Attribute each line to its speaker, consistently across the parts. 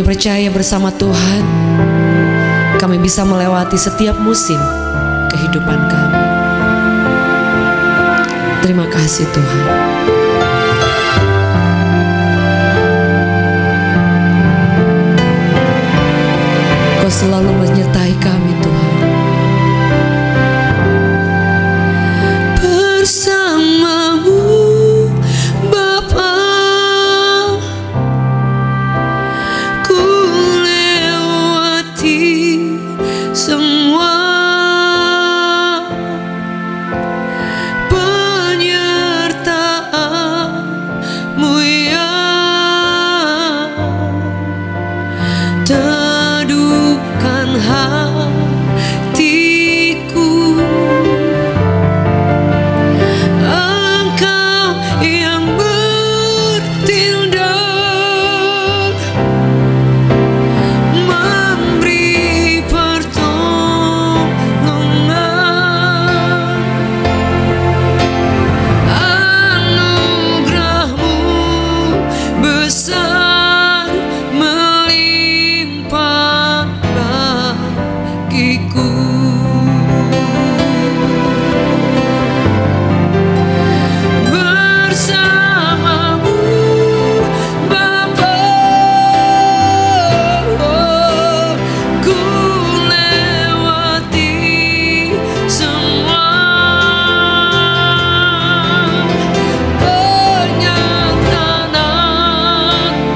Speaker 1: Kami percaya bersama Tuhan, kami bisa melewati setiap musim kehidupan kami. Terima kasih Tuhan. Kau selalu menyertai kami Tuhan. Bersamamu Bapa, ku lewati semua penyertaan-Mu ya. Teduhkan hatiku, Engkau yang bertindak, memberi pertolongan. Anugerah-Mu besar melimpah bagiku. Bersamamu Bapa, ku lewati semua penyataan-Mu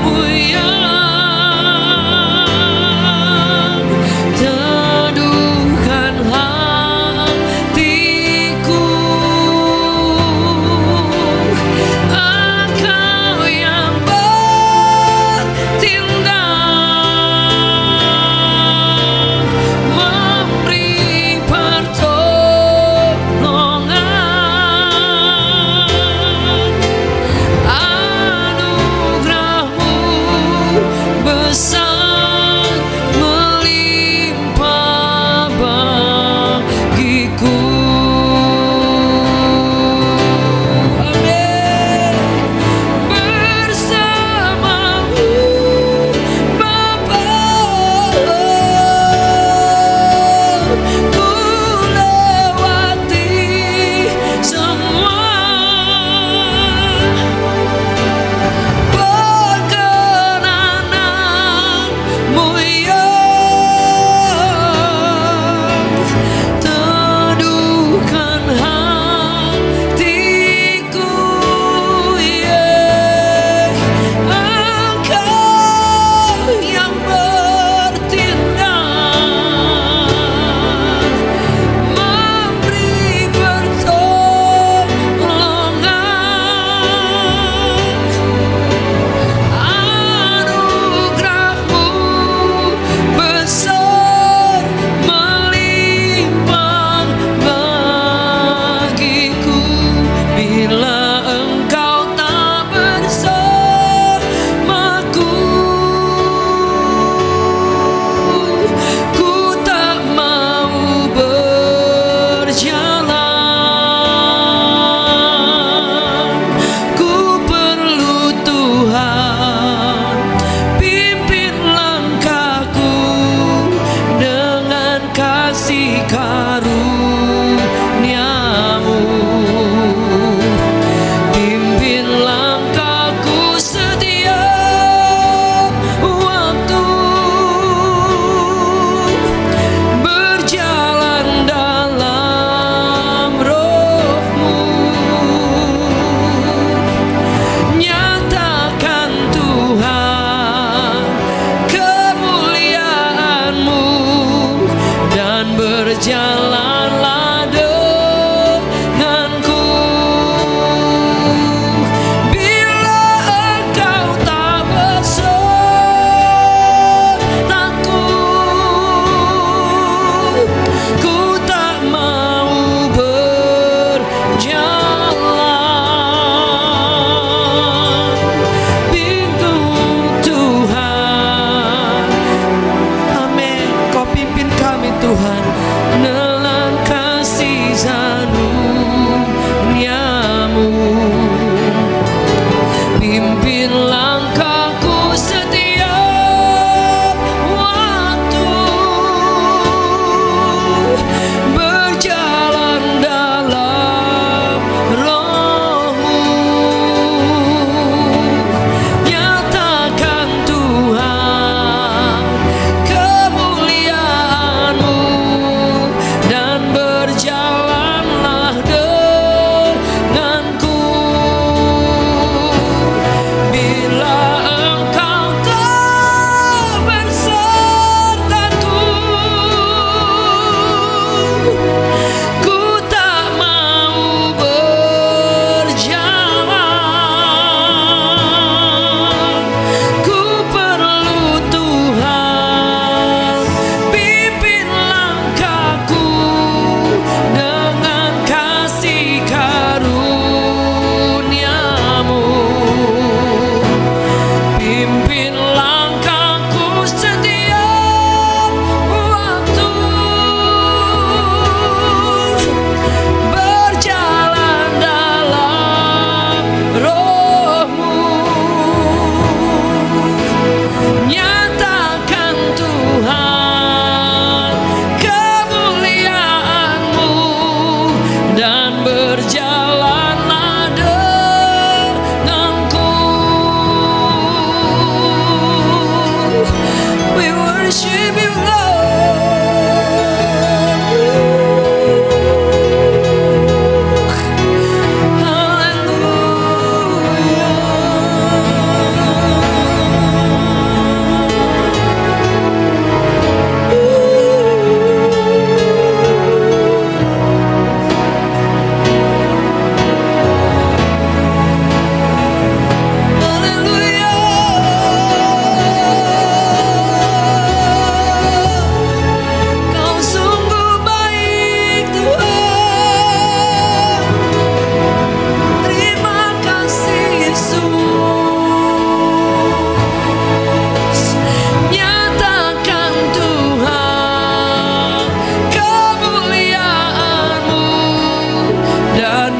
Speaker 1: worship you, Lord.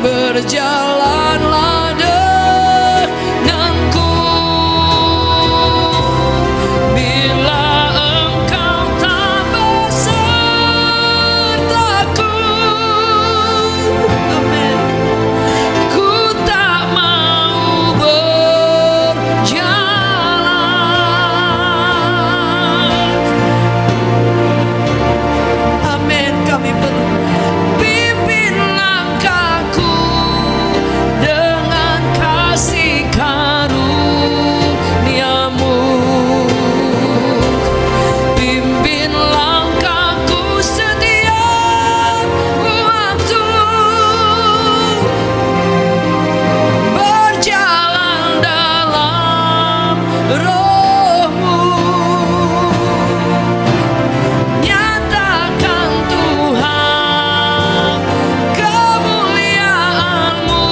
Speaker 1: Berjalanlah denganku bila engkau tak besertaku. Amin. Ku tak mau berjalan. Amin. Kami pimpin langkahku dengan kasih karuniamu. Pimpin langkahku setiap waktu, berjalan dalam roh-Mu. Nyatakan Tuhan kemuliaan-Mu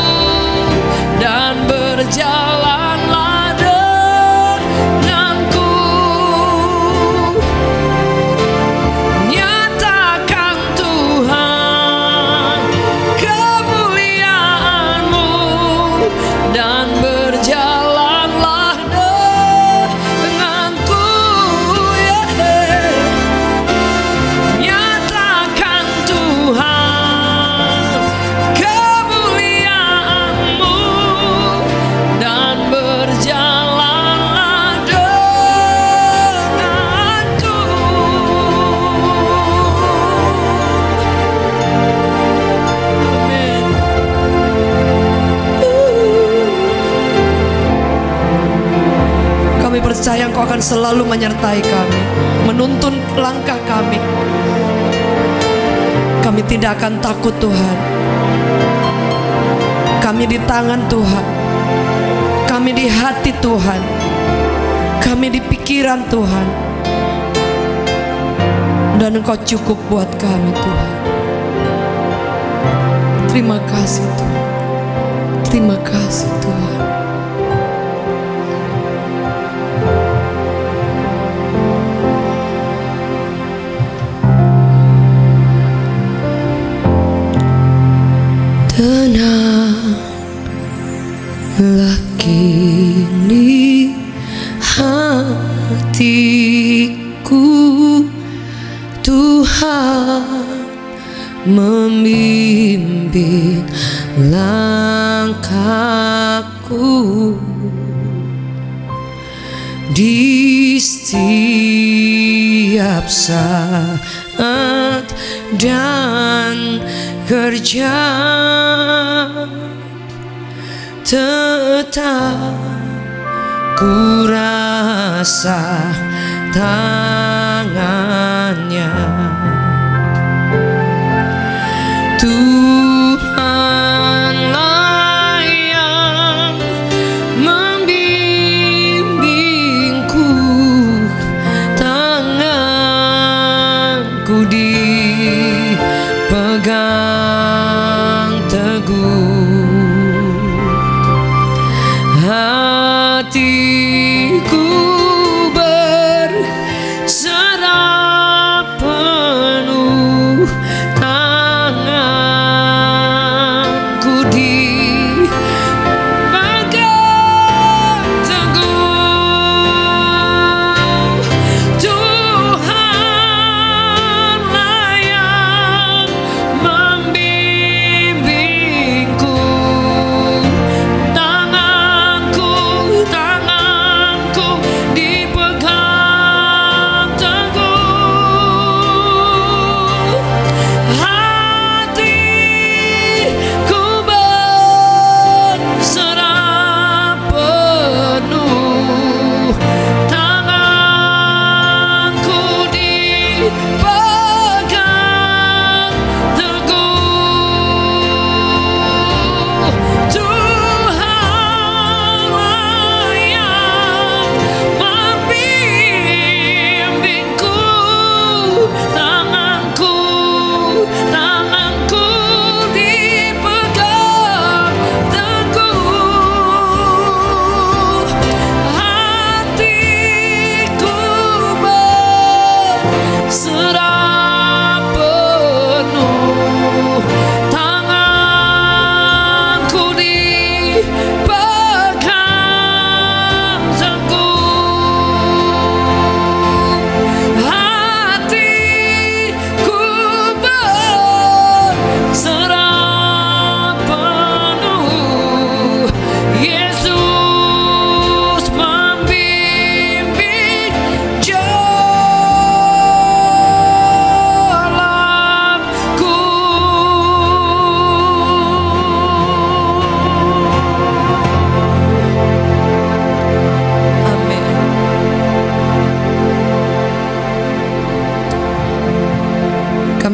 Speaker 1: dan berjalanlah denganku. Nyatakan Tuhan kemuliaan-Mu dan berjalanlah denganku. Nyatakan Tuhan kemuliaan-Mu dan berjalanlah denganku. Amin. Kami percaya Engkau akan selalu menyertai kami, menuntun langkah kami. Kami tidak akan takut, Tuhan. Kami di tangan Tuhan, kami di hati Tuhan, kami di pikiran Tuhan, dan Engkau cukup buat kami, Tuhan. Terima kasih, Tuhan. Terima kasih, Tuhan. Tenanglah kini hatiku, Tuhan memimpin langkahku di setiap saat dan kerja. Tetap ku rasa tangannya, Tuhanlah yang membimbingku. Tanganku dipegang teguh, hatiku berserah penuh. Tanganku dipegang teguh, Tuhanlah yang membimbingku. Tanganku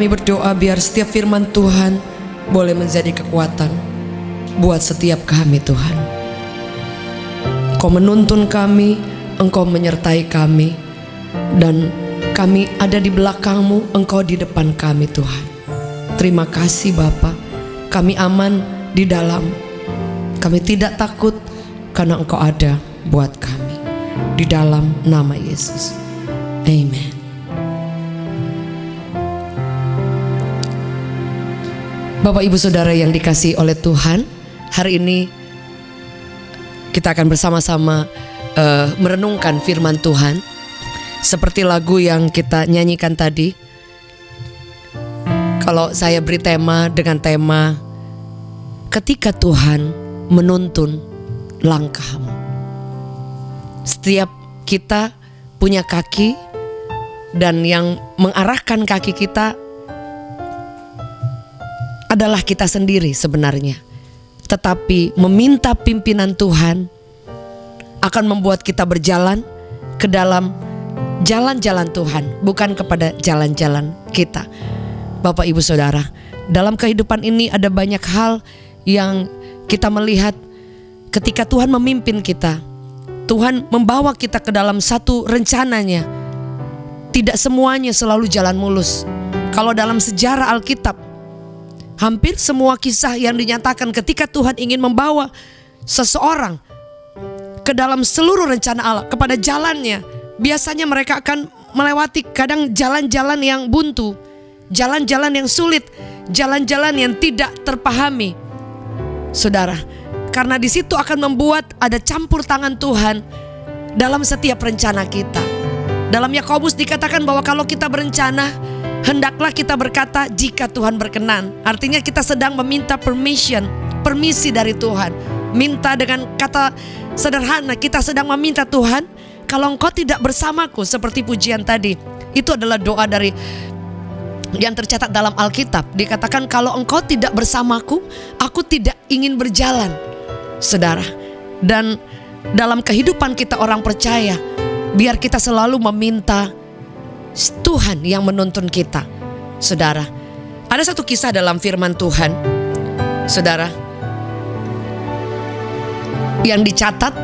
Speaker 1: kami berdoa biar setiap firman Tuhan boleh menjadi kekuatan buat setiap kami Tuhan. Engkau menuntun kami, Engkau menyertai kami, dan kami ada di belakang-Mu, Engkau di depan kami Tuhan. Terima kasih Bapa, kami aman di dalam. Kami tidak takut karena Engkau ada buat kami. Di dalam nama Yesus. Amen. Bapak Ibu Saudara yang dikasihi oleh Tuhan, hari ini kita akan bersama-sama merenungkan firman Tuhan. Seperti lagu yang kita nyanyikan tadi. Kalau saya beri tema dengan tema ketika Tuhan menuntun langkahmu. Setiap kita punya kaki, dan yang mengarahkan kaki kita adalah kita sendiri sebenarnya. Tetapi meminta pimpinan Tuhan akan membuat kita berjalan ke dalam jalan-jalan Tuhan, bukan kepada jalan-jalan kita. Bapak Ibu Saudara, dalam kehidupan ini ada banyak hal yang kita melihat ketika Tuhan memimpin kita. Tuhan membawa kita ke dalam satu rencananya. Tidak semuanya selalu jalan mulus. Kalau dalam sejarah Alkitab, hampir semua kisah yang dinyatakan ketika Tuhan ingin membawa seseorang ke dalam seluruh rencana Allah, kepada jalannya, biasanya mereka akan melewati kadang jalan-jalan yang buntu, jalan-jalan yang sulit, jalan-jalan yang tidak terpahami. Saudara, karena di situ akan membuat ada campur tangan Tuhan dalam setiap rencana kita. Dalam Yakobus dikatakan bahwa kalau kita berencana, hendaklah kita berkata jika Tuhan berkenan. Artinya kita sedang meminta permisi dari Tuhan. Minta dengan kata sederhana, kita sedang meminta Tuhan, kalau Engkau tidak bersamaku, seperti pujian tadi. Itu adalah doa dari yang tercatat dalam Alkitab. Dikatakan kalau Engkau tidak bersamaku, aku tidak ingin berjalan. Saudara, dan dalam kehidupan kita orang percaya, biar kita selalu meminta Tuhan yang menuntun kita. Saudara, ada satu kisah dalam firman Tuhan, saudara, yang dicatat.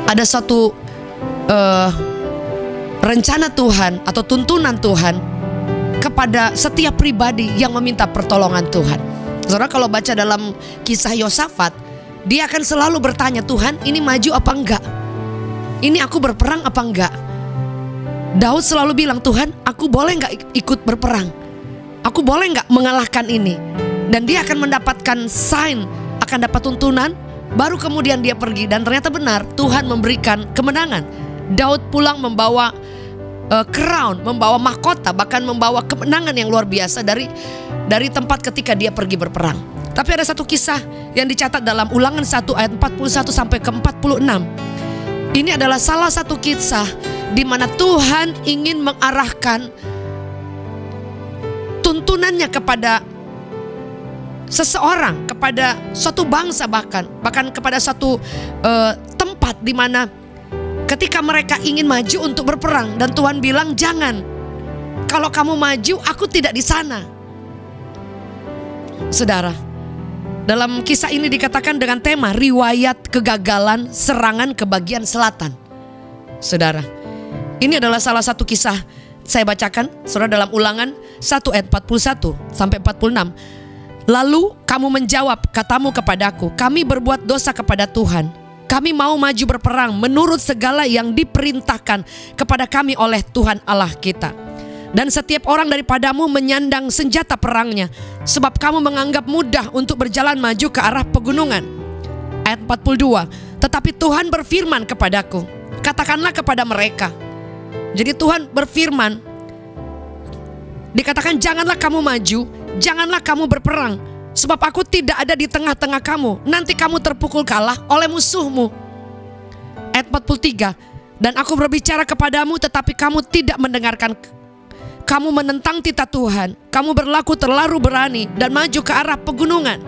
Speaker 1: Ada satu rencana Tuhan atau tuntunan Tuhan kepada setiap pribadi yang meminta pertolongan Tuhan. Saudara, kalau baca dalam kisah Yosafat, dia akan selalu bertanya, Tuhan ini maju apa enggak? Ini aku berperang apa enggak? Daud selalu bilang, Tuhan aku boleh enggak ikut berperang? Aku boleh enggak mengalahkan ini? Dan dia akan mendapatkan sign, akan dapat tuntunan, baru kemudian dia pergi. Dan ternyata benar, Tuhan memberikan kemenangan. Daud pulang membawa crown, membawa mahkota, bahkan membawa kemenangan yang luar biasa dari tempat ketika dia pergi berperang. Tapi ada satu kisah yang dicatat dalam Ulangan 1 ayat 41 sampai ke 46. Ini adalah salah satu kisah di mana Tuhan ingin mengarahkan tuntunannya kepada seseorang, kepada suatu bangsa, bahkan kepada suatu tempat di mana ketika mereka ingin maju untuk berperang, dan Tuhan bilang, jangan, kalau kamu maju aku tidak di sana. Saudara, dalam kisah ini dikatakan dengan tema riwayat kegagalan serangan ke bagian selatan. Saudara, ini adalah salah satu kisah. Saya bacakan, saudara, dalam Ulangan 1 ayat 41 sampai 46. Lalu kamu menjawab, katamu kepadaku, kami berbuat dosa kepada Tuhan. Kami mau maju berperang menurut segala yang diperintahkan kepada kami oleh Tuhan Allah kita. Dan setiap orang daripadamu menyandang senjata perangnya, sebab kamu menganggap mudah untuk berjalan maju ke arah pegunungan. Ayat 42. Tetapi Tuhan berfirman kepadaku, katakanlah kepada mereka. Jadi Tuhan berfirman, dikatakan janganlah kamu maju, janganlah kamu berperang, sebab aku tidak ada di tengah-tengah kamu. Nanti kamu terpukul kalah oleh musuhmu. Ayat 43. Dan aku berbicara kepadamu, tetapi kamu tidak mendengarkan. Kamu menentang titah Tuhan, kamu berlaku terlalu berani dan maju ke arah pegunungan.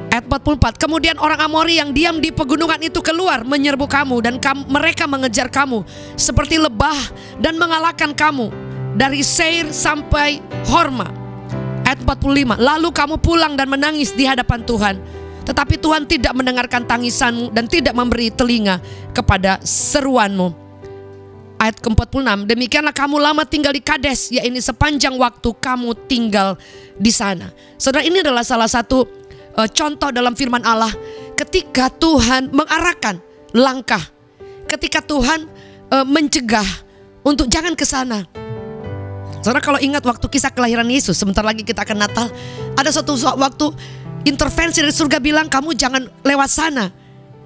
Speaker 1: Ayat 44. Kemudian orang Amori yang diam di pegunungan itu keluar menyerbu kamu, dan mereka mengejar kamu seperti lebah dan mengalahkan kamu. dari Seir sampai Horma. Ayat 45, lalu kamu pulang dan menangis di hadapan Tuhan. Tetapi Tuhan tidak mendengarkan tangisanmu dan tidak memberi telinga kepada seruanmu. Ayat ke-46, demikianlah kamu lama tinggal di Kades, yaitu sepanjang waktu kamu tinggal di sana. Saudara, ini adalah salah satu contoh dalam firman Allah. Ketika Tuhan mengarahkan langkah, ketika Tuhan mencegah untuk jangan ke sana. Saudara, kalau ingat waktu kisah kelahiran Yesus, sebentar lagi kita akan Natal, ada suatu waktu intervensi dari surga bilang kamu jangan lewat sana.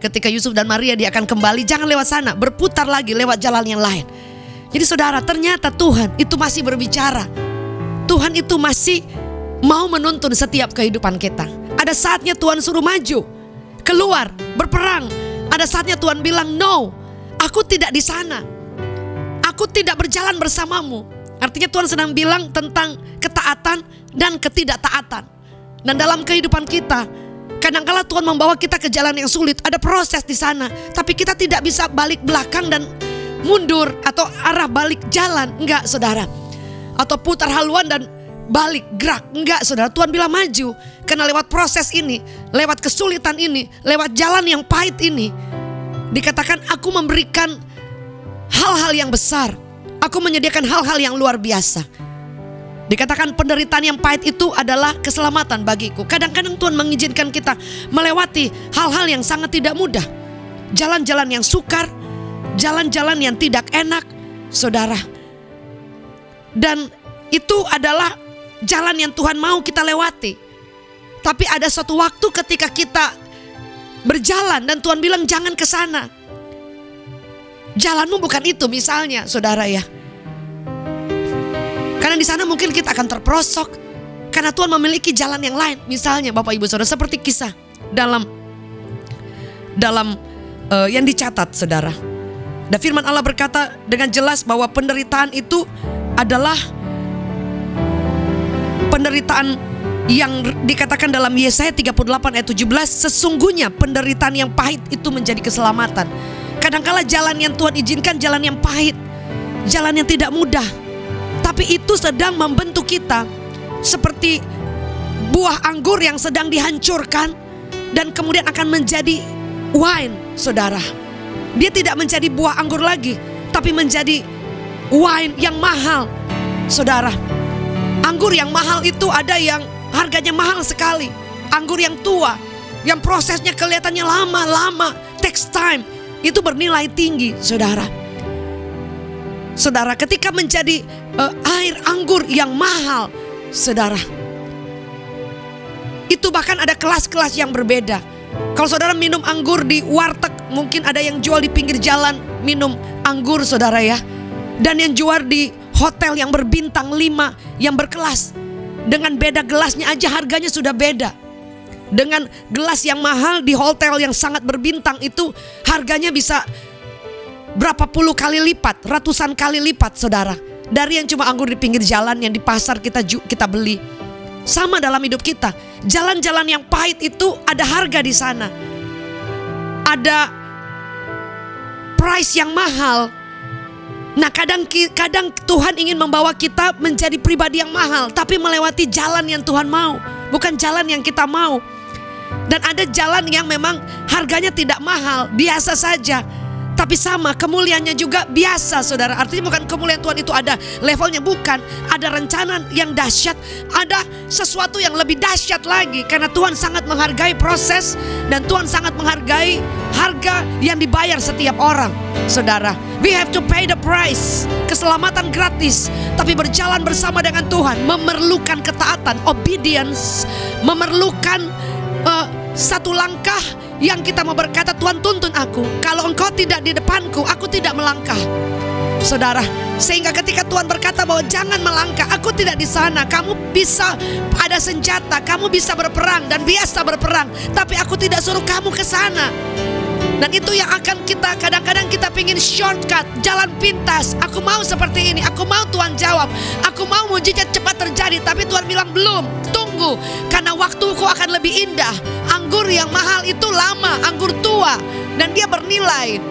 Speaker 1: Ketika Yusuf dan Maria dia akan kembali, jangan lewat sana, berputar lagi lewat jalan yang lain. Jadi saudara, ternyata Tuhan itu masih berbicara. Tuhan itu masih mau menuntun setiap kehidupan kita. Ada saatnya Tuhan suruh maju, keluar, berperang. Ada saatnya Tuhan bilang, no, aku tidak di sana. Aku tidak berjalan bersamamu. Artinya Tuhan sedang bilang tentang ketaatan dan ketidaktaatan. Dan dalam kehidupan kita, kadang-kala Tuhan membawa kita ke jalan yang sulit. Ada proses di sana, tapi kita tidak bisa balik belakang dan mundur atau arah balik jalan. Enggak, saudara. Atau putar haluan dan balik, gerak. Enggak, saudara. Tuhan bilang maju. Karena lewat proses ini, lewat kesulitan ini, lewat jalan yang pahit ini, dikatakan aku memberikan hal-hal yang besar. Aku menyediakan hal-hal yang luar biasa. Dikatakan penderitaan yang pahit itu adalah keselamatan bagiku. Kadang-kadang Tuhan mengizinkan kita melewati hal-hal yang sangat tidak mudah. Jalan-jalan yang sukar, jalan-jalan yang tidak enak, saudara. Dan itu adalah jalan yang Tuhan mau kita lewati. Tapi ada suatu waktu ketika kita berjalan dan Tuhan bilang jangan ke sana. Jalanmu bukan itu misalnya, saudara ya. Karena di sana mungkin kita akan terperosok. Karena Tuhan memiliki jalan yang lain. Misalnya Bapak Ibu Saudara, seperti kisah dalam yang dicatat, saudara. Dan firman Allah berkata dengan jelas bahwa penderitaan itu adalah penderitaan yang dikatakan dalam Yesaya 38 ayat 17, sesungguhnya penderitaan yang pahit itu menjadi keselamatan. Kadangkala jalan yang Tuhan izinkan jalan yang pahit, jalan yang tidak mudah, tapi itu sedang membentuk kita seperti buah anggur yang sedang dihancurkan dan kemudian akan menjadi wine, saudara. Dia tidak menjadi buah anggur lagi, tapi menjadi wine yang mahal, saudara. Anggur yang mahal itu ada yang harganya mahal sekali. Anggur yang tua, yang prosesnya kelihatannya lama-lama, takes time, itu bernilai tinggi, saudara. Saudara, ketika menjadi air anggur yang mahal, saudara, itu bahkan ada kelas-kelas yang berbeda. Kalau saudara minum anggur di warteg, mungkin ada yang jual di pinggir jalan minum anggur, saudara ya. Dan yang jual di hotel yang berbintang 5, yang berkelas, dengan beda gelasnya aja harganya sudah beda. Dengan gelas yang mahal di hotel yang sangat berbintang itu harganya bisa berapa puluh kali lipat, ratusan kali lipat, saudara, dari yang cuma anggur di pinggir jalan yang di pasar kita beli. Sama dalam hidup kita, jalan-jalan yang pahit itu ada harga di sana, ada price yang mahal. Nah, kadang Tuhan ingin membawa kita menjadi pribadi yang mahal, tapi melewati jalan yang Tuhan mau, bukan jalan yang kita mau. Dan ada jalan yang memang harganya tidak mahal, biasa saja, tapi sama kemuliaannya juga biasa, saudara. Artinya bukan kemuliaan Tuhan itu ada levelnya, bukan. Ada rencana yang dahsyat, ada sesuatu yang lebih dahsyat lagi. Karena Tuhan sangat menghargai proses dan Tuhan sangat menghargai harga yang dibayar setiap orang, saudara. We have to pay the price. Keselamatan gratis, tapi berjalan bersama dengan Tuhan memerlukan ketaatan, obedience, memerlukan satu langkah yang kita mau berkata, Tuhan tuntun aku. Kalau engkau tidak di depanku, aku tidak melangkah, saudara. Sehingga ketika Tuhan berkata bahwa jangan melangkah, aku tidak di sana. Kamu bisa ada senjata, kamu bisa berperang dan biasa berperang, tapi aku tidak suruh kamu ke sana. Dan itu yang akan kita, kadang-kadang kita pingin shortcut, jalan pintas. Aku mau seperti ini, aku mau Tuhan jawab, aku mau mujizat cepat terjadi. Tapi Tuhan bilang belum, tunggu, karena waktuku akan lebih indah. Anggur yang mahal itu lama, anggur tua, dan dia bernilai,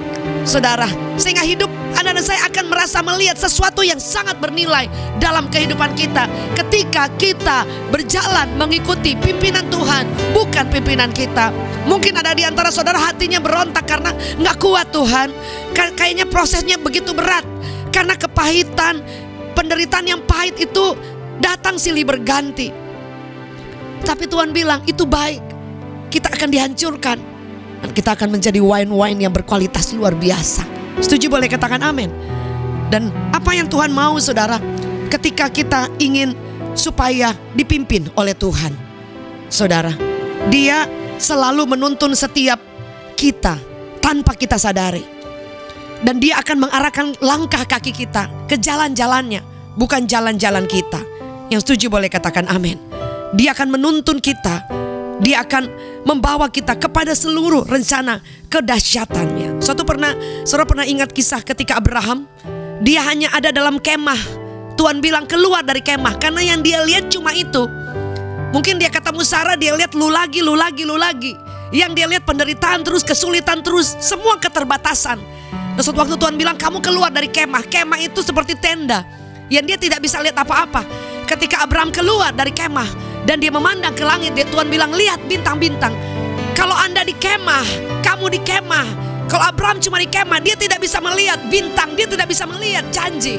Speaker 1: saudara. Sehingga hidup Anda dan saya akan merasa melihat sesuatu yang sangat bernilai dalam kehidupan kita ketika kita berjalan mengikuti pimpinan Tuhan, bukan pimpinan kita. Mungkin ada di antara saudara hatinya berontak karena gak kuat Tuhan. Kayaknya prosesnya begitu berat. Karena kepahitan, penderitaan yang pahit itu datang silih berganti. Tapi Tuhan bilang itu baik. Kita akan dihancurkan dan kita akan menjadi wine-wine yang berkualitas luar biasa. Setuju, boleh katakan amin. Dan apa yang Tuhan mau saudara, ketika kita ingin supaya dipimpin oleh Tuhan, saudara, Dia selalu menuntun setiap kita tanpa kita sadari. Dan Dia akan mengarahkan langkah kaki kita ke jalan-jalannya, bukan jalan-jalan kita. Yang setuju boleh katakan amin. Dia akan menuntun kita. Dia akan membawa kita kepada seluruh rencana kedahsyatannya. Saudara pernah ingat kisah ketika Abraham, dia hanya ada dalam kemah. Tuhan bilang keluar dari kemah karena yang dia lihat cuma itu. Mungkin dia ketemu Sarah, dia lihat lu lagi. Yang dia lihat penderitaan terus, kesulitan terus, semua keterbatasan. Dan suatu waktu Tuhan bilang kamu keluar dari kemah. Kemah itu seperti tenda yang dia tidak bisa lihat apa-apa. Ketika Abraham keluar dari kemah dan dia memandang ke langit, Tuhan bilang lihat bintang-bintang. Kalau Anda di kemah, kamu di kemah. Kalau Abraham cuma di kemah, dia tidak bisa melihat bintang, dia tidak bisa melihat janji.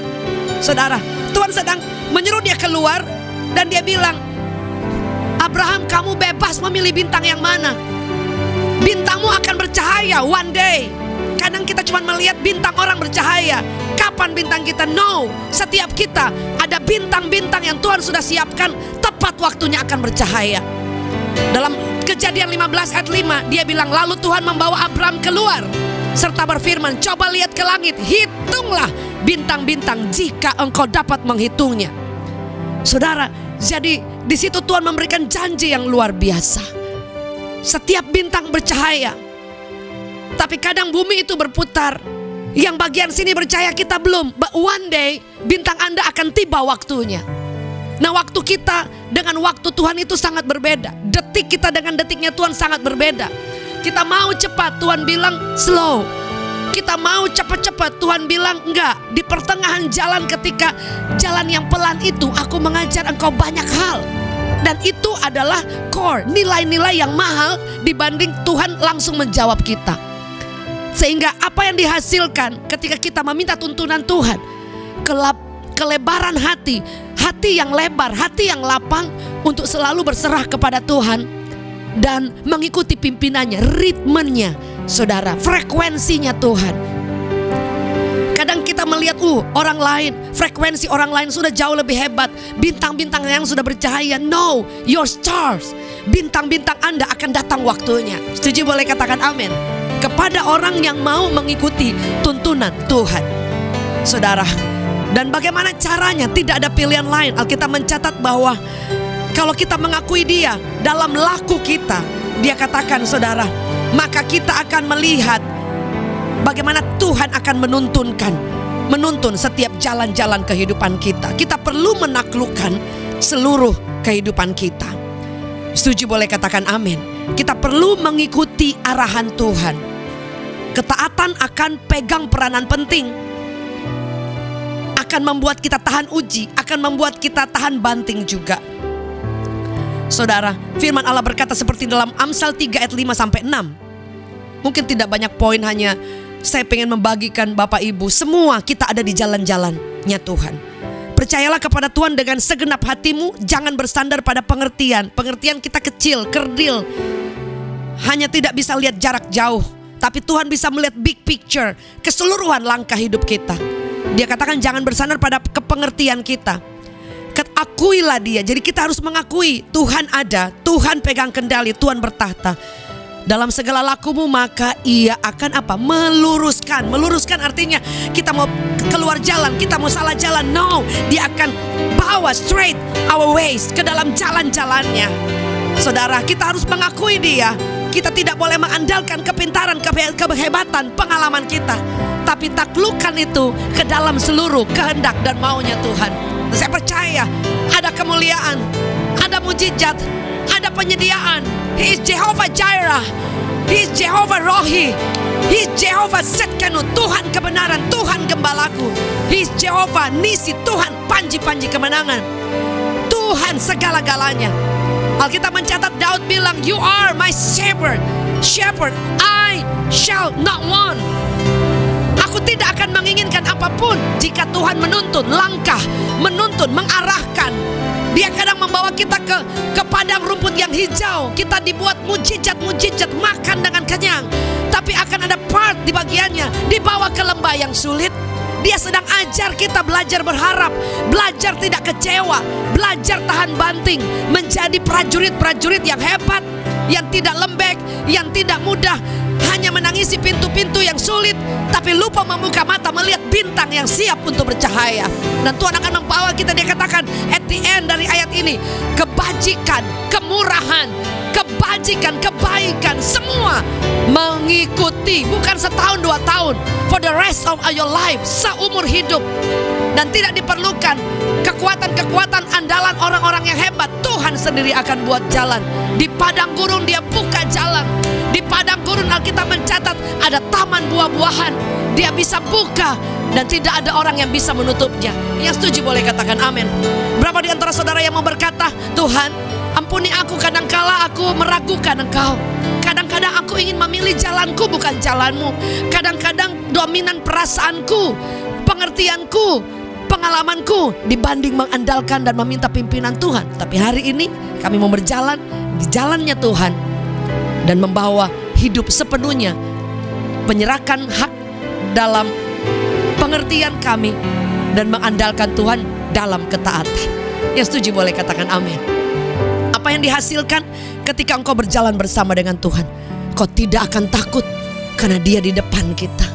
Speaker 1: Saudara, Tuhan sedang menyuruh dia keluar dan dia bilang, Abraham, kamu bebas memilih bintang yang mana. Bintangmu akan bercahaya one day. Kadang kita cuma melihat bintang orang bercahaya. Kapan bintang kita? No, setiap kita ada bintang-bintang yang Tuhan sudah siapkan, tepat waktunya akan bercahaya. Dalam Kejadian 15 ayat 5, dia bilang, lalu Tuhan membawa Abraham keluar serta berfirman, coba lihat ke langit, hitunglah bintang-bintang jika engkau dapat menghitungnya. Saudara, jadi di situ Tuhan memberikan janji yang luar biasa. Setiap bintang bercahaya. Tapi kadang bumi itu berputar. Yang bagian sini bercahaya, kita belum. But one day bintang Anda akan tiba waktunya. Nah, waktu kita dengan waktu Tuhan itu sangat berbeda. Detik kita dengan detiknya Tuhan sangat berbeda. Kita mau cepat, Tuhan bilang slow. Kita mau cepat-cepat, Tuhan bilang enggak. Di pertengahan jalan, ketika jalan yang pelan itu, aku mengajar engkau banyak hal. Dan itu adalah core, nilai-nilai yang mahal dibanding Tuhan langsung menjawab kita. Sehingga apa yang dihasilkan ketika kita meminta tuntunan Tuhan, kelebaran hati, hati yang lebar, hati yang lapang untuk selalu berserah kepada Tuhan dan mengikuti pimpinannya, ritmenya, saudara, frekuensinya Tuhan. Kadang kita melihat orang lain, frekuensi orang lain sudah jauh lebih hebat, bintang-bintang yang sudah bercahaya. No, your stars, bintang-bintang Anda akan datang waktunya. Setuju, boleh katakan amin. Kepada orang yang mau mengikuti tuntunan Tuhan, saudara. Dan bagaimana caranya? Tidak ada pilihan lain. Alkitab mencatat bahwa kalau kita mengakui Dia dalam laku kita, Dia katakan saudara, maka kita akan melihat bagaimana Tuhan akan menuntun setiap jalan-jalan kehidupan kita. Kita perlu menaklukkan seluruh kehidupan kita. Setuju, boleh katakan amin. Kita perlu mengikuti arahan Tuhan. Ketaatan akan pegang peranan penting, akan membuat kita tahan uji, akan membuat kita tahan banting juga. Saudara, firman Allah berkata seperti dalam Amsal 3 ayat 5-6. Mungkin tidak banyak poin, hanya saya pengen membagikan Bapak Ibu, semua kita ada di jalan-jalannya Tuhan. Percayalah kepada Tuhan dengan segenap hatimu, jangan bersandar pada pengertian. Pengertian kita kecil, kerdil, hanya tidak bisa lihat jarak jauh. Tapi Tuhan bisa melihat big picture, keseluruhan langkah hidup kita. Dia katakan jangan bersandar pada kepengertian kita. Akuilah Dia. Jadi kita harus mengakui Tuhan ada, Tuhan pegang kendali, Tuhan bertahta. Dalam segala lakumu maka Ia akan apa? Meluruskan. Meluruskan artinya kita mau keluar jalan, kita mau salah jalan. No, Dia akan bawa straight our ways ke dalam jalan-jalannya. Saudara, kita harus mengakui Dia. Kita tidak boleh mengandalkan kepintaran, kehebatan, pengalaman kita, tapi taklukkan itu ke dalam seluruh kehendak dan maunya Tuhan. Saya percaya ada kemuliaan, ada mujizat, ada penyediaan. He is Jehovah Jireh, He is Jehovah Rohi, He's Jehovah Tsidkenu, Tuhan kebenaran, Tuhan gembalaku. He's Jehovah Nisi, Tuhan panji-panji kemenangan, Tuhan segala-galanya. Alkitab mencatat Daud bilang, you are my shepherd, I shall not want. Aku tidak akan menginginkan apapun jika Tuhan menuntun langkah, menuntun, mengarahkan. Dia kadang membawa kita ke padang rumput yang hijau. Kita dibuat mujizat-mujizat, makan dengan kenyang. Tapi akan ada part di bagiannya, dibawa ke lembah yang sulit. Dia sedang ajar kita belajar berharap, belajar tidak kecewa, belajar tahan banting, menjadi prajurit-prajurit yang hebat, yang tidak lembek, yang tidak mudah hanya menangisi pintu-pintu yang sulit, tapi lupa membuka mata melihat bintang yang siap untuk bercahaya. Dan Tuhan akan membawa kita, dia katakan at the end dari ayat ini, kebajikan, kemurahan, kebajikan, kebaikan, semua mengikuti, bukan setahun 2 tahun, for the rest of your life, seumur hidup. Dan tidak diperlukan kekuatan-kekuatan andalan orang-orang yang hebat. Tuhan sendiri akan buat jalan. Di padang gurun dia buka jalan. Di padang gurun Alkitab mencatat ada taman buah-buahan. Dia bisa buka dan tidak ada orang yang bisa menutupnya. Yang setuju boleh katakan amin. Berapa di antara saudara yang mau berkata, Tuhan ampuni aku, kadangkala aku meragukan Engkau. Kadang-kadang aku ingin memilih jalanku bukan jalanmu. Kadang-kadang dominan perasaanku, pengertianku, pengalamanku dibanding mengandalkan dan meminta pimpinan Tuhan. Tapi hari ini kami mau berjalan di jalannya Tuhan dan membawa hidup sepenuhnya, menyerahkan hak dalam pengertian kami dan mengandalkan Tuhan dalam ketaatan. Yang setuju boleh katakan amin. Apa yang dihasilkan ketika engkau berjalan bersama dengan Tuhan? Kau tidak akan takut karena Dia di depan kita.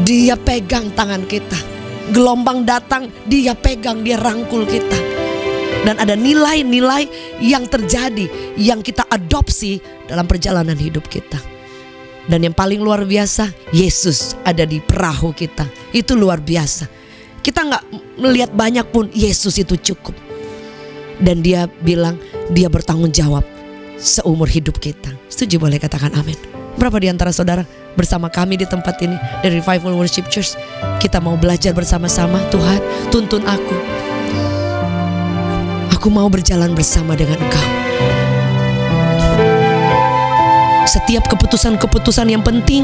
Speaker 1: Dia pegang tangan kita. Gelombang datang, Dia pegang, Dia rangkul kita. Dan ada nilai-nilai yang terjadi, yang kita adopsi dalam perjalanan hidup kita. Dan yang paling luar biasa, Yesus ada di perahu kita. Itu luar biasa. Kita gak melihat banyak pun, Yesus itu cukup. Dan Dia bilang, Dia bertanggung jawab seumur hidup kita. Setuju boleh katakan amin. Berapa di antara saudara bersama kami di tempat ini dari Revival Worship Church, kita mau belajar bersama-sama. Tuhan, tuntun aku. Aku mau berjalan bersama dengan Engkau. Setiap keputusan-keputusan yang penting,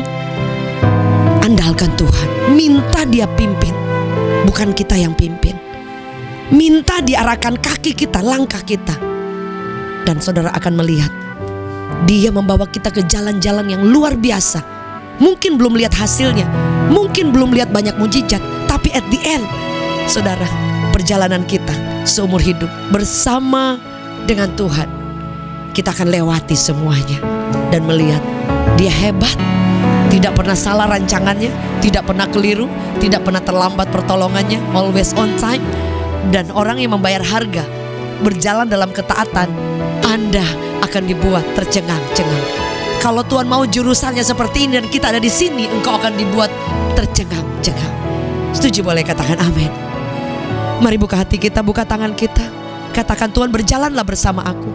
Speaker 1: andalkan Tuhan. Minta Dia pimpin, bukan kita yang pimpin. Minta diarahkan kaki kita, langkah kita. Dan saudara akan melihat Dia membawa kita ke jalan-jalan yang luar biasa. Mungkin belum lihat hasilnya, mungkin belum lihat banyak mujizat, tapi at the end, saudara, perjalanan kita seumur hidup bersama dengan Tuhan, kita akan lewati semuanya dan melihat Dia hebat. Tidak pernah salah rancangannya, tidak pernah keliru, tidak pernah terlambat pertolongannya, always on time. Dan orang yang membayar harga, berjalan dalam ketaatan, Anda akan dibuat tercengang-cengang. Kalau Tuhan mau jurusannya seperti ini dan kita ada di sini, engkau akan dibuat tercengang-cengang. Setuju boleh katakan amin. Mari buka hati kita, buka tangan kita. Katakan, Tuhan, berjalanlah bersama aku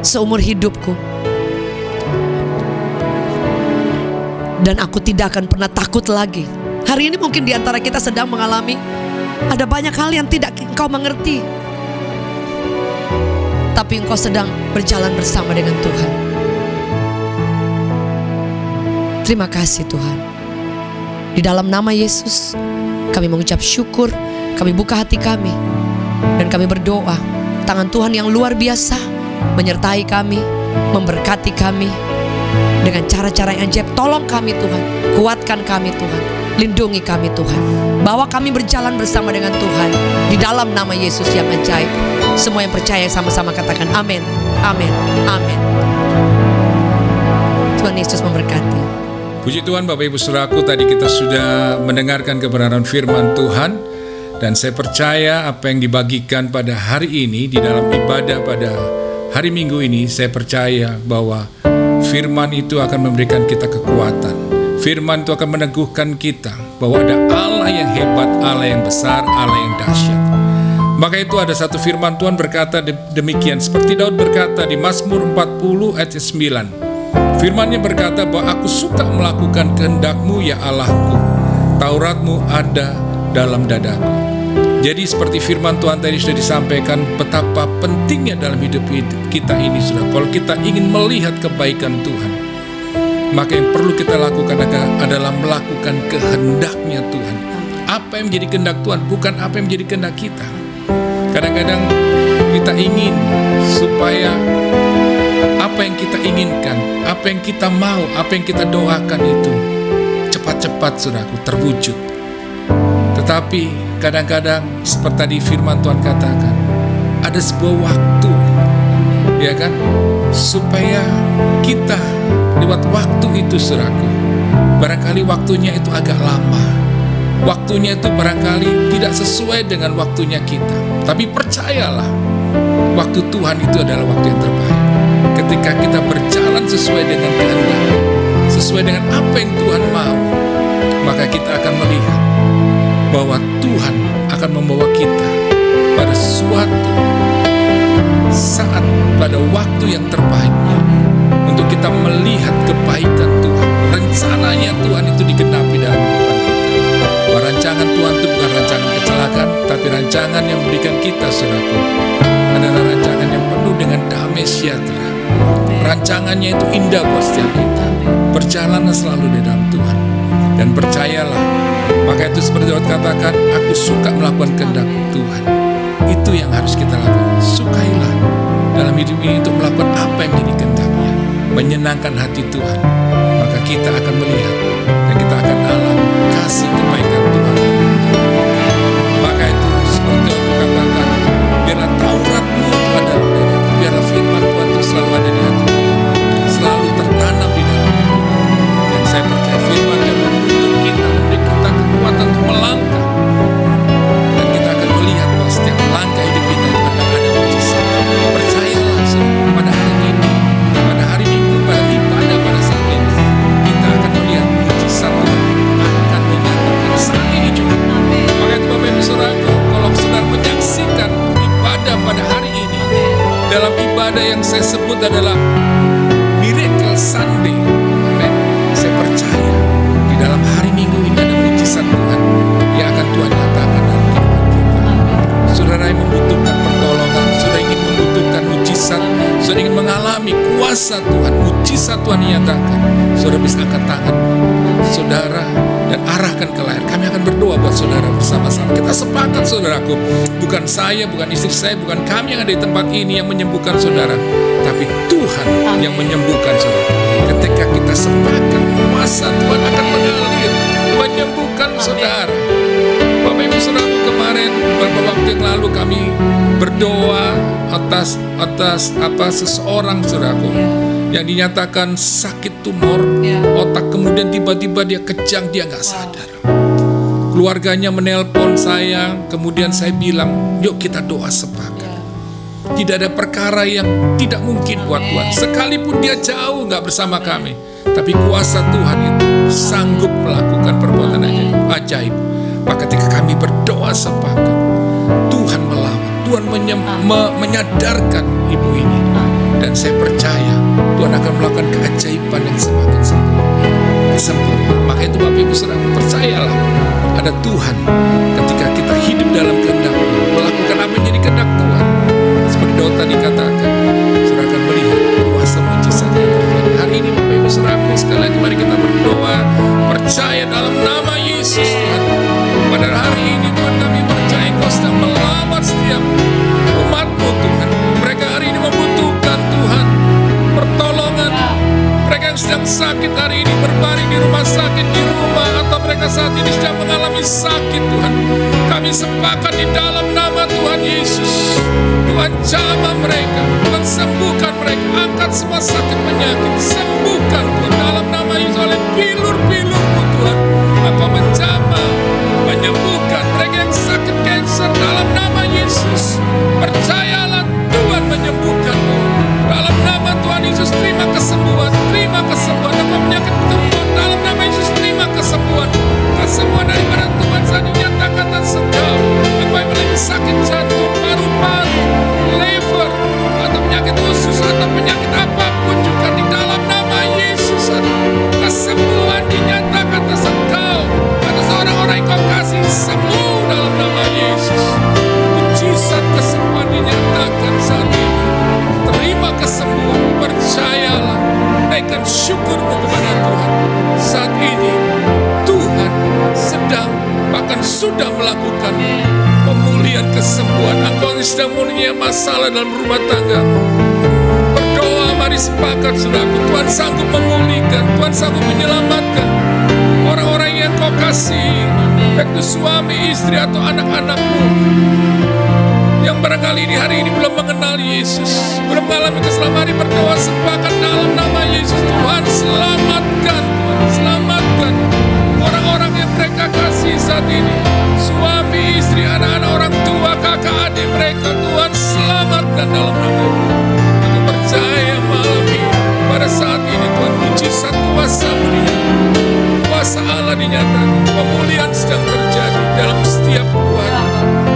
Speaker 1: seumur hidupku. Dan aku tidak akan pernah takut lagi. Hari ini mungkin di antara kita sedang mengalami ada banyak hal yang tidak engkau mengerti, tapi engkau sedang berjalan bersama dengan Tuhan. Terima kasih Tuhan. Di dalam nama Yesus kami mengucap syukur. Kami buka hati kami dan kami berdoa, tangan Tuhan yang luar biasa menyertai kami, memberkati kami dengan cara-cara yang ajaib. Tolong kami Tuhan, kuatkan kami Tuhan, lindungi kami Tuhan. Bawa kami berjalan bersama dengan Tuhan di dalam nama Yesus yang ajaib. Semua yang percaya sama-sama katakan amin, amin, amin. Tuhan Yesus memberkati.
Speaker 2: Puji Tuhan Bapak Ibu Saudaraku, tadi kita sudah mendengarkan kebenaran firman Tuhan. Dan saya percaya apa yang dibagikan pada hari ini di dalam ibadah pada hari Minggu ini, saya percaya bahwa firman itu akan memberikan kita kekuatan. Firman itu akan meneguhkan kita bahwa ada Allah yang hebat, Allah yang besar, Allah yang dahsyat. Maka itu ada satu firman Tuhan berkata demikian, seperti Daud berkata di Mazmur 40 ayat 9. Firman-Nya berkata bahwa aku suka melakukan kehendak-Mu ya Allahku. Taurat-Mu ada dalam dadaku. Jadi seperti firman Tuhan tadi sudah disampaikan, betapa pentingnya dalam hidup kita ini, saudara. Kalau kita ingin melihat kebaikan Tuhan, maka yang perlu kita lakukan adalah melakukan kehendak-Nya Tuhan. Apa yang menjadi kehendak Tuhan, bukan apa yang menjadi kehendak kita. Kadang-kadang kita ingin supaya apa yang kita inginkan, apa yang kita mau, apa yang kita doakan itu cepat-cepat, saudaraku, terwujud. Tetapi kadang-kadang seperti tadi firman Tuhan katakan, ada sebuah waktu, ya kan, supaya kita lewat waktu itu, saudaraku, barangkali waktunya itu agak lama, waktunya itu barangkali tidak sesuai dengan waktunya kita. Tapi percayalah, waktu Tuhan itu adalah waktu yang terbaik. Ketika kita berjalan sesuai dengan kehendak-Nya, sesuai dengan apa yang Tuhan mau, maka kita akan melihat bahwa Tuhan akan membawa kita pada suatu saat, pada waktu yang terbaiknya, untuk kita melihat kebaikan Tuhan. Rencananya Tuhan itu digenapi dalam kehidupan kita. Bahwa rancangan Tuhan itu bukan rancangan kecelakaan, tapi rancangan yang memberikan kita, saudaraku, adalah rancangan yang penuh dengan damai sejahtera. Rancangannya itu indah buat setiap kita. Berjalanlah selalu di dalam Tuhan dan percayalah. Maka itu seperti Daud katakan, aku suka melakukan kehendak Tuhan. Itu yang harus kita lakukan. Sukailah dalam hidup ini untuk melakukan apa yang menjadi kehendak-Nya, menyenangkan hati Tuhan. Maka kita akan melihat dan kita akan alami kasih kebaikan Tuhan. Maka itu seperti Daud katakan, biarlah Taurat-Mu itu ada dalam dadaku, biarlah firman Tuhan itu selalu ada di hati kita, selalu tertanam di dalam hidup kita. Dan saya percaya firman yang menuntun kita, memberi kita kekuatan untuk melangkah. Dan kita akan melihat bahwa setiap langkah hidup kita itu akan ada mujizat. Percayalah, saudara, pada hari ini, pada hari Minggu, pada ibadah pada saat ini, kita akan melihat mujizat Tuhan akan dinyatakan saat ini juga. Maka itu Bapak Ibu Saudaraku, kalau saudara menyaksikan ibadah pada hari ini, dalam ibadah yang saya sebut adalah Miracle Sunday, amen. Saya percaya di dalam hari Minggu ini ada mujizat Tuhan yang akan Tuhan nyatakan dalam kehidupan kita. Saudara yang membutuhkan pertolongan, saudara ingin membutuhkan mujizat, saudara ingin mengalami kuasa Tuhan, mujizat Tuhan dinyatakan, saudara bisa angkat tangan saudara dan arahkan ke layar. Kami akan berdoa buat saudara bersama-sama. Kita sepakat, saudaraku, bukan saya, bukan istri saya, bukan kami yang ada di tempat ini yang menyembuhkan saudara, tapi Tuhan yang menyembuhkan saudara. Ketika kita sepakat, kuasa Tuhan akan mengalir menyembuhkan saudara. Bapak Ibu Saudaraku, kemarin beberapa waktu yang lalu kami berdoa atas seseorang, saudaraku, yang dinyatakan sakit tumor otak, kemudian tiba-tiba dia kejang, dia nggak sadar. Keluarganya menelpon saya, kemudian saya bilang, yuk kita doa sepakat. Tidak ada perkara yang tidak mungkin buat Tuhan. Sekalipun dia jauh nggak bersama kami, tapi kuasa Tuhan itu sanggup melakukan perbuatan ajaib. Maka ketika kami berdoa sepakat, Tuhan melawan, Tuhan menyadarkan ibu ini. Dan saya percaya Tuhan akan melakukan keajaiban yang semakin sempurna. Maka itu Bapak Ibu Saudara, percayalah ada Tuhan. Ketika kita hidup dalam kehendak-Nya, melakukan apa yang jadi kehendak Tuhan, seperti Daud tadi katakan, saudara akan melihat kuasa mujizat yang terjadi. Hari ini Bapak Ibu Saudara, sekali lagi mari kita berdoa, percaya dalam nama Yesus Tuhan. Pada hari ini Tuhan, kami percaya Kau sedang melamar setiap umat-Mu Tuhan. Mereka hari ini membutuhkan Tuhan pertolongan. Mereka yang sedang sakit hari ini berbaring di rumah sakit, di rumah, atau mereka saat ini sedang mengalami sakit Tuhan. Kami sepakat di dalam nama Tuhan Yesus. Tuhan jamah mereka, Tuhan sembuhkan mereka, angkat semua sakit penyakit, sembuhkan Tuhan dalam nama Yesus. Oleh bilur-bilur-Mu Tuhan, Engkau menjamah, menyembuhkan mereka yang sakit kanker dalam nama Yesus. Percayalah Tuhan menyembuhkan Tuhan. Dalam nama Tuhan Yesus, terima kesembuhan, terima kesembuhan. Engkau penyakit tumbuh dalam nama Yesus, terima kesembuhan. Kesembuhan daripada Tuhan saat dinyatakan atas Engkau. Engkau yang memiliki sakit jantung, paru-paru, liver, atau penyakit usus, atau penyakit apapun juga di dalam nama Yesus. kesembuhan. Engkau yang sedang mempunyai masalah dalam rumah tangga, berdoa, mari sepakat saudaraku. Tuhan sanggup memulihkan, Tuhan sanggup menyelamatkan orang-orang yang kau kasih, baik itu suami, istri atau anak-anakmu yang barangkali ini hari ini belum mengenal Yesus, belum mengalami keselamatan. Berdoa sepakat dalam nama Yesus. Tuhan selamatkan, Tuhan selamatkan orang-orang yang mereka kasih saat ini, suami, istri, anak-anak, orang tua, kakak, adik mereka. Tuhan selamatkan dalam nama Yesus. Aku percaya malam ini, pada saat ini Tuhan, mujizat kuasa-Mu dinyatakan, kuasa Allah dinyatakan, pemulihan sedang terjadi dalam setiap keluarga.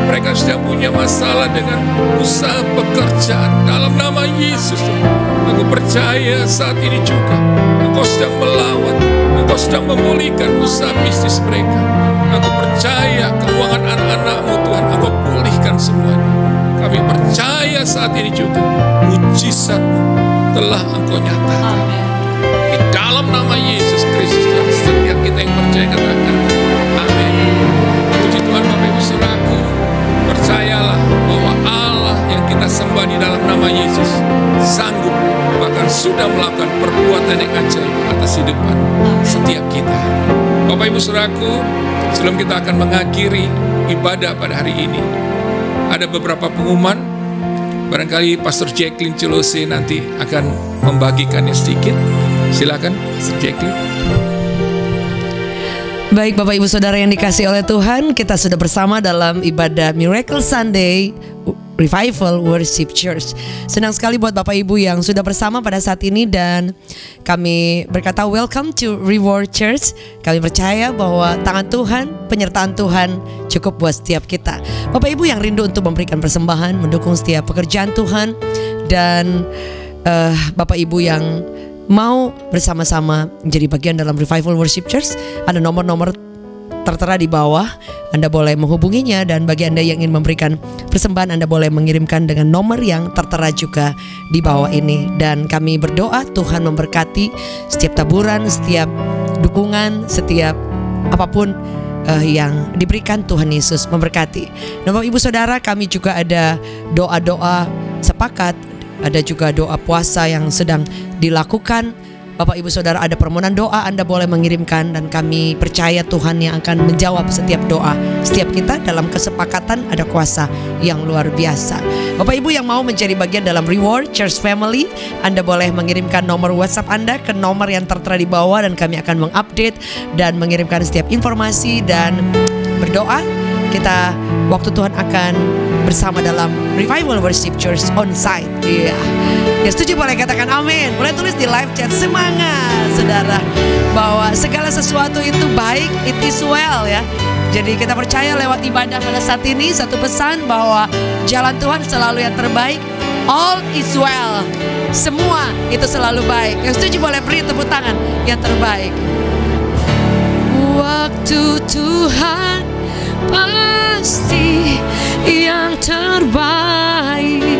Speaker 2: Mereka sedang punya masalah dengan usaha pekerjaan, dalam nama Yesus. Aku percaya saat ini juga Engkau sedang melawat, Engkau sedang memulihkan usaha bisnis mereka. Aku percaya keuangan anak-anak-Mu Tuhan, Engkau pulihkan semuanya. Kami percaya saat ini juga mujizat-Mu telah Engkau nyatakan. Di dalam nama Yesus Kristus Tuhan, setiap kita yang percaya katakan amin. Puji Tuhan. Bapak Ibu Saudaraku, percayalah bahwa Allah yang kita sembah di dalam nama Yesus sanggup, bahkan sudah melakukan perbuatan yang ajaib atas hidupan setiap kita. Bapak Ibu Saudaraku, sebelum kita akan mengakhiri ibadah pada hari ini, ada beberapa pengumuman. Barangkali Pastor Jacqueline Celose nanti akan membagikannya sedikit. Silakan, Pastor Jacqueline.
Speaker 1: Baik Bapak Ibu Saudara yang dikasihi oleh Tuhan, kita sudah bersama dalam ibadah Miracle Sunday Revival Worship Church. Senang sekali buat Bapak Ibu yang sudah bersama pada saat ini, dan kami berkata welcome to Reward Church. Kami percaya bahwa tangan Tuhan, penyertaan Tuhan cukup buat setiap kita. Bapak Ibu yang rindu untuk memberikan persembahan, mendukung setiap pekerjaan Tuhan, dan Bapak Ibu yang mau bersama-sama menjadi bagian dalam Revival Worship Church, ada nomor-nomor tertera di bawah. Anda boleh menghubunginya, dan bagi Anda yang ingin memberikan persembahan, Anda boleh mengirimkan dengan nomor yang tertera juga di bawah ini. Dan kami berdoa Tuhan memberkati setiap taburan, setiap dukungan, setiap apapun yang diberikan. Tuhan Yesus memberkati. Nah Bapak Ibu Saudara, kami juga ada doa-doa sepakat, ada juga doa puasa yang sedang dilakukan. Bapak Ibu Saudara, ada permohonan doa, Anda boleh mengirimkan, dan kami percaya Tuhan yang akan menjawab setiap doa setiap kita. Dalam kesepakatan ada kuasa yang luar biasa. Bapak Ibu yang mau menjadi bagian dalam Reward Church Family, Anda boleh mengirimkan nomor WhatsApp Anda ke nomor yang tertera di bawah, dan kami akan mengupdate dan mengirimkan setiap informasi dan berdoa. Kita waktu Tuhan akan bersama dalam Revival Worship Church on site. Iya. Ya setuju boleh katakan amin. Boleh tulis di live chat. Semangat saudara, bahwa segala sesuatu itu baik, it is well ya. Jadi kita percaya lewat ibadah pada saat ini satu pesan bahwa jalan Tuhan selalu yang terbaik. All is well. Semua itu selalu baik. Yang setuju boleh beri tepuk tangan yang terbaik. Waktu Tuhan pasti yang terbaik,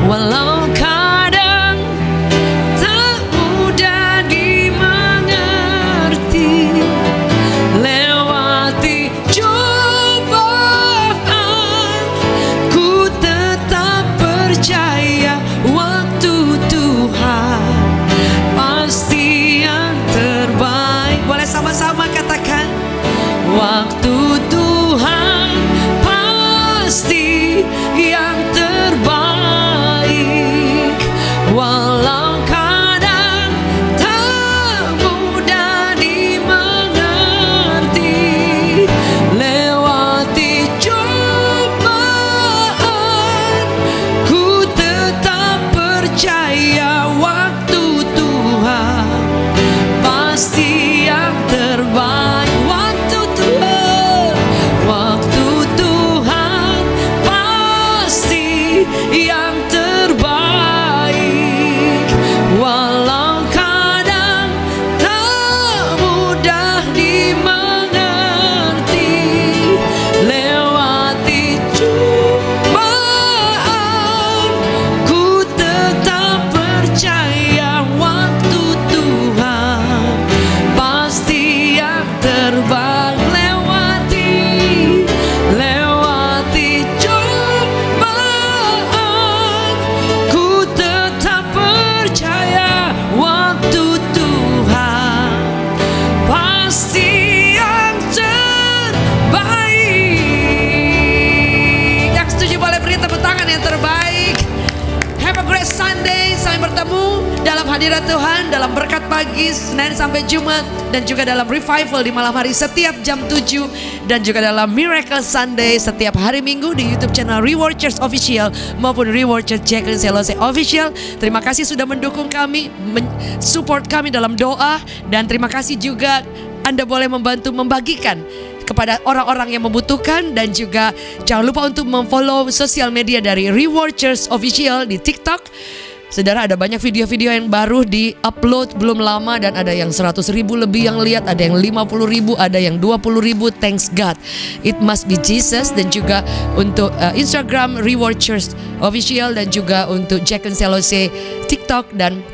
Speaker 1: walau kadang tak mudah dimengerti. Lewati cobaan, ku tetap percaya waktu Tuhan pasti yang terbaik. Boleh sama-sama katakan, waktu Tuhan pasti yang terbaik, walau kadang tak mudah dimengerti. Lewati cobaan, ku tetap percaya waktu Tuhan pasti yang terbaik. Yang terbaik, walau kadang tak mudah dimengerti. Lewati cobaan, ku tetap percaya waktu Tuhan pasti yang terbaik. hadirat Tuhan, dalam berkat pagi Senin sampai Jumat, dan juga dalam revival di malam hari setiap jam 7, dan juga dalam Miracle Sunday setiap hari Minggu di YouTube channel Reward Church Official maupun Reward Church Jacqueline Selose Official. Terima kasih sudah mendukung kami, support kami dalam doa, dan terima kasih juga Anda boleh membantu membagikan kepada orang-orang yang membutuhkan. Dan juga jangan lupa untuk memfollow sosial media dari Reward Church Official di TikTok. Saudara, ada banyak video-video yang baru di-upload belum lama, dan ada yang 100.000 lebih yang lihat, ada yang 50.000, ada yang 20.000. Thanks God, it must be Jesus. Dan juga untuk Instagram Reward Church Official, dan juga untuk Jacqueline Selose TikTok dan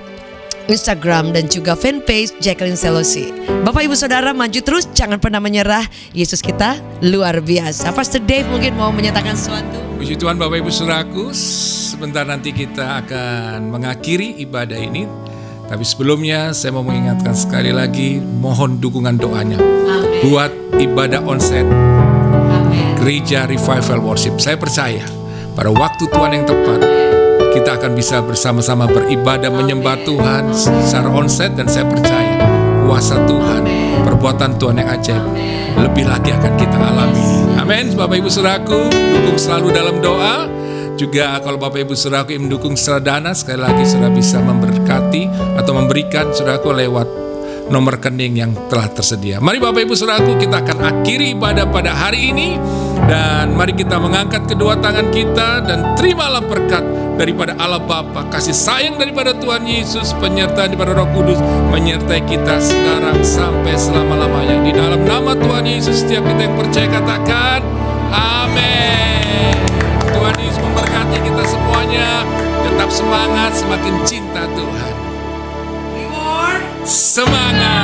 Speaker 1: Instagram, dan juga fanpage Jacqueline Selose. Bapak Ibu Saudara, maju terus, jangan pernah menyerah. Yesus kita luar biasa. Pastor Dave mungkin mau menyatakan sesuatu.
Speaker 2: Puji Tuhan Bapak Ibu Saudaraku, sebentar nanti kita akan mengakhiri ibadah ini. Tapi sebelumnya saya mau mengingatkan sekali lagi, mohon dukungan doanya.
Speaker 1: Amen.
Speaker 2: Buat ibadah onsite Gereja Revival Worship. Saya percaya pada waktu Tuhan yang tepat kita akan bisa bersama-sama beribadah, menyembah Tuhan secara onsite. Dan saya percaya kuasa Tuhan, perbuatan Tuhan yang ajaib lebih lagi akan kita alami. Amin. Bapak Ibu Saudaraku, dukung selalu dalam doa. Juga kalau Bapak Ibu Saudaraku yang mendukung secara dana, sekali lagi sudah bisa memberkati atau memberikan Saudaraku lewat nomor rekening yang telah tersedia. Mari Bapak Ibu Saudaraku, kita akan akhiri ibadah pada hari ini. Dan mari kita mengangkat kedua tangan kita dan terimalah berkat daripada Allah Bapa, kasih sayang daripada Tuhan Yesus, penyertaan daripada Roh Kudus menyertai kita sekarang sampai selama-lamanya. Di dalam nama Tuhan Yesus, setiap kita yang percaya katakan amin. Tuhan Yesus memberkati kita semuanya. Tetap semangat, semakin cinta Tuhan. Semangat.